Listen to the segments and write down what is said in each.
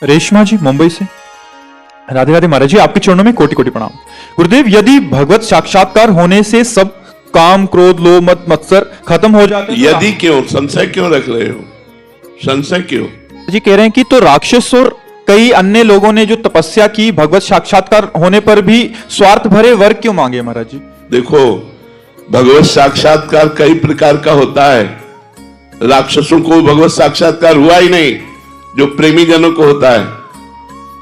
रेशमा जी मुंबई से। राधे राधे महाराज जी, आपके चरणों में कोटि कोटि प्रणाम। गुरुदेव, यदि भगवत साक्षात्कार होने से सब काम क्रोध लोभ मत मत्सर खत्म हो जाते हैं, यदि क्यों संशय क्यों रख रहे हो? संशय क्यों? जी कह रहे हैं कि तो राक्षस और कई अन्य लोगों ने जो तपस्या की, भगवत साक्षात्कार होने पर भी स्वार्थ भरे वर क्यों मांगे महाराज जी? देखो, भगवत साक्षात्कार कई प्रकार का होता है। राक्षसों को भगवत साक्षात्कार हुआ ही नहीं जो प्रेमी जनों को होता है।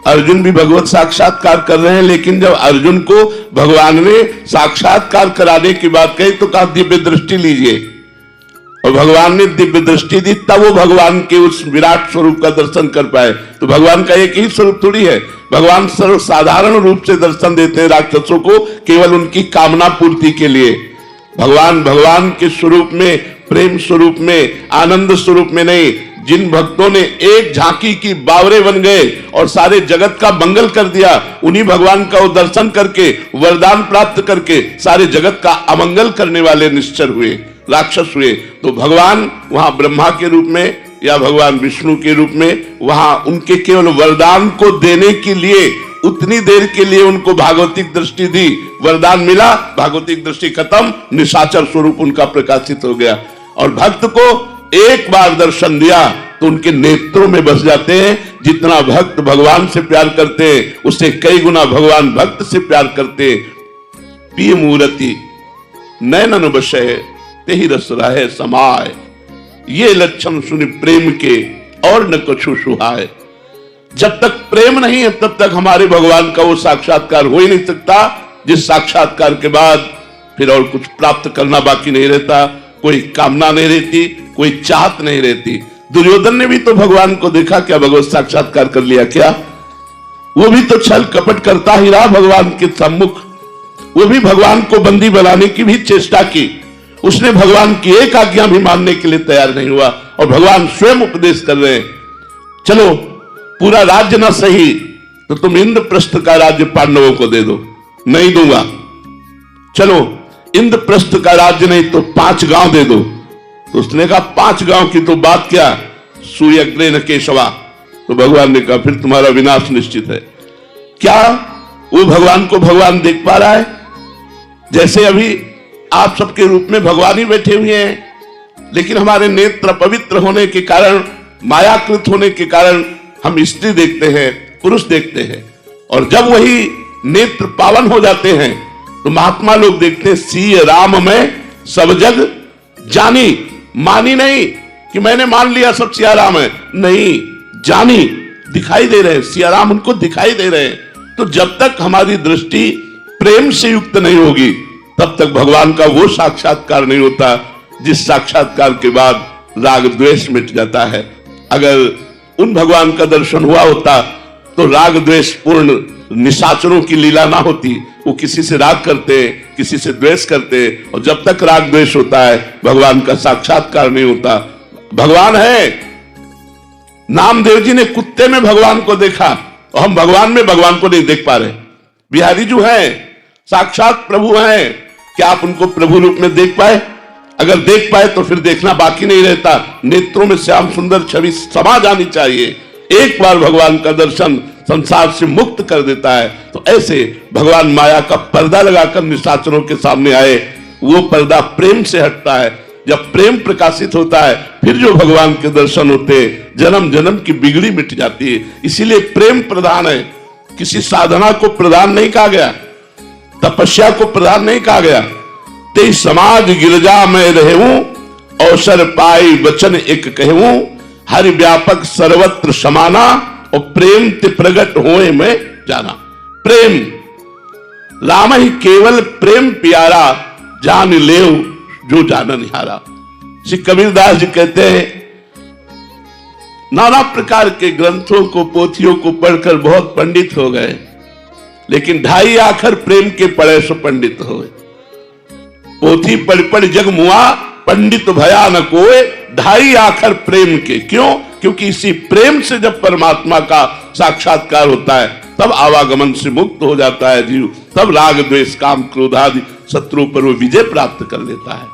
अर्जुन भी भगवत साक्षात्कार कर रहे हैं, लेकिन जब अर्जुन को भगवान ने साक्षात्कार कराने की बात कही तो कहा दिव्य दृष्टि लीजिए, और भगवान ने दिव्य दृष्टि दी, तब वो भगवान के उस विराट स्वरूप का दर्शन कर पाए। तो भगवान का एक ही स्वरूप थोड़ी है। भगवान सर्वसाधारण रूप से दर्शन देते हैं राक्षसों को, केवल उनकी कामना पूर्ति के लिए। भगवान के स्वरूप में, प्रेम स्वरूप में, आनंद स्वरूप में नहीं। जिन भक्तों ने एक झांकी की बावरे बन गए और सारे जगत का मंगल कर दिया, उन्हीं भगवान का वो दर्शन करके, वरदान प्राप्त करके सारे जगत का अमंगल करने वाले निश्चर हुए, राक्षस हुए। तो भगवान वहां ब्रह्मा के रूप में या भगवान विष्णु के रूप में, वहां उनके केवल वरदान को देने के लिए उतनी देर के लिए उनको भागवतिक दृष्टि दी, वरदान मिला, भागवतिक दृष्टि खत्म, निशाचर स्वरूप उनका प्रकाशित हो गया। और भक्त को एक बार दर्शन दिया तो उनके नेत्रों में बस जाते हैं। जितना भक्त भगवान से प्यार करते हैं, उससे कई गुना भगवान भक्त से प्यार करते हैं। पिय मूर्ति नैनन बसय तेहि रस रहे समाय, ये लक्षण सुनि प्रेम के और न कछु सुहाय। जब तक प्रेम नहीं है तब तक हमारे भगवान का वो साक्षात्कार हो ही नहीं सकता, जिस साक्षात्कार के बाद फिर और कुछ प्राप्त करना बाकी नहीं रहता। कोई कामना नहीं रहती, कोई चाहत नहीं रहती। दुर्योधन ने भी तो भगवान को देखा क्या? भगवत साक्षात्कार कर लिया क्या? वो भी तो छल कपट करता ही रहा भगवान के सम्मुख। वो भी भगवान को बंदी बनाने की भी चेष्टा की। उसने भगवान की एक आज्ञा भी मानने के लिए तैयार नहीं हुआ, और भगवान स्वयं उपदेश कर रहे हैं, चलो पूरा राज्य ना सही तो तुम इंद्रप्रस्थ का राज्य पांडवों को दे दो। नहीं दूंगा। चलो इंद्रप्रस्थ का राज्य नहीं तो 5 गांव दे दो। तो उसने कहा 5 गांव की तो बात क्या, सूर्यग्रे न केशवा। तो भगवान ने कहा फिर तुम्हारा विनाश निश्चित है। क्या वो भगवान को भगवान देख पा रहा है? जैसे अभी आप सबके रूप में भगवान ही बैठे हुए हैं, लेकिन हमारे नेत्र पवित्र होने के कारण, मायाकृत होने के कारण हम स्त्री देखते हैं, पुरुष देखते हैं। और जब वही नेत्र पावन हो जाते हैं तो महात्मा लोग देखते हैं सिय राम में सब जग जानी। मानी नहीं कि मैंने मान लिया सब सिया राम है, नहीं, जानी, दिखाई दे रहे हैं, सिया राम उनको दिखाई दे रहे हैं। तो जब तक हमारी दृष्टि प्रेम से युक्त नहीं होगी तब तक भगवान का वो साक्षात्कार नहीं होता जिस साक्षात्कार के बाद राग द्वेष मिट जाता है। अगर उन भगवान का दर्शन हुआ होता तो राग द्वेष पूर्ण निशाचरों की लीला ना होती। वो किसी से राग करते, किसी से द्वेष करते, और जब तक राग द्वेष होता है भगवान का साक्षात्कार नहीं होता। भगवान है, नामदेव जी ने कुत्ते में भगवान को देखा और हम भगवान में भगवान को नहीं देख पा रहे। बिहारी जो है साक्षात प्रभु हैं, क्या आप उनको प्रभु रूप में देख पाए? अगर देख पाए तो फिर देखना बाकी नहीं रहता। नेत्रों में श्याम सुंदर छवि समा जानी चाहिए। एक बार भगवान का दर्शन संसार से मुक्त कर देता है। तो ऐसे भगवान माया का पर्दा लगाकर निशाचरों के सामने आए, वो पर्दा प्रेम से हटता है। जब प्रेम प्रकाशित होता है फिर जो भगवान के दर्शन होते हैं, जन्म जन्म की बिगड़ी मिट जाती है। इसीलिए प्रेम प्रधान है, किसी साधना को प्रधान नहीं कहा गया, तपस्या को प्रधान नहीं कहा गया। ते समाज गिरजा में रहूं, अवसर पाई वचन एक कहूं, हरि व्यापक सर्वत्र समाना, और प्रेम ते प्रगट होए में जाना। प्रेम राम ही केवल प्रेम प्यारा, जान लेव जो जानन हारा। श्री कबीरदास जी कहते हैं, नाना प्रकार के ग्रंथों को, पोथियों को पढ़कर बहुत पंडित हो गए, लेकिन 2.5 आखर प्रेम के पढ़े सो पंडित हो गए। पोथी पढ़ पढ़ जग मुआ, पंडित भया न कोय, 2.5 आखर प्रेम के। क्यों? क्योंकि इसी प्रेम से जब परमात्मा का साक्षात्कार होता है तब आवागमन से मुक्त हो जाता है जीव, तब राग द्वेष काम क्रोध आदि शत्रु पर वो विजय प्राप्त कर लेता है।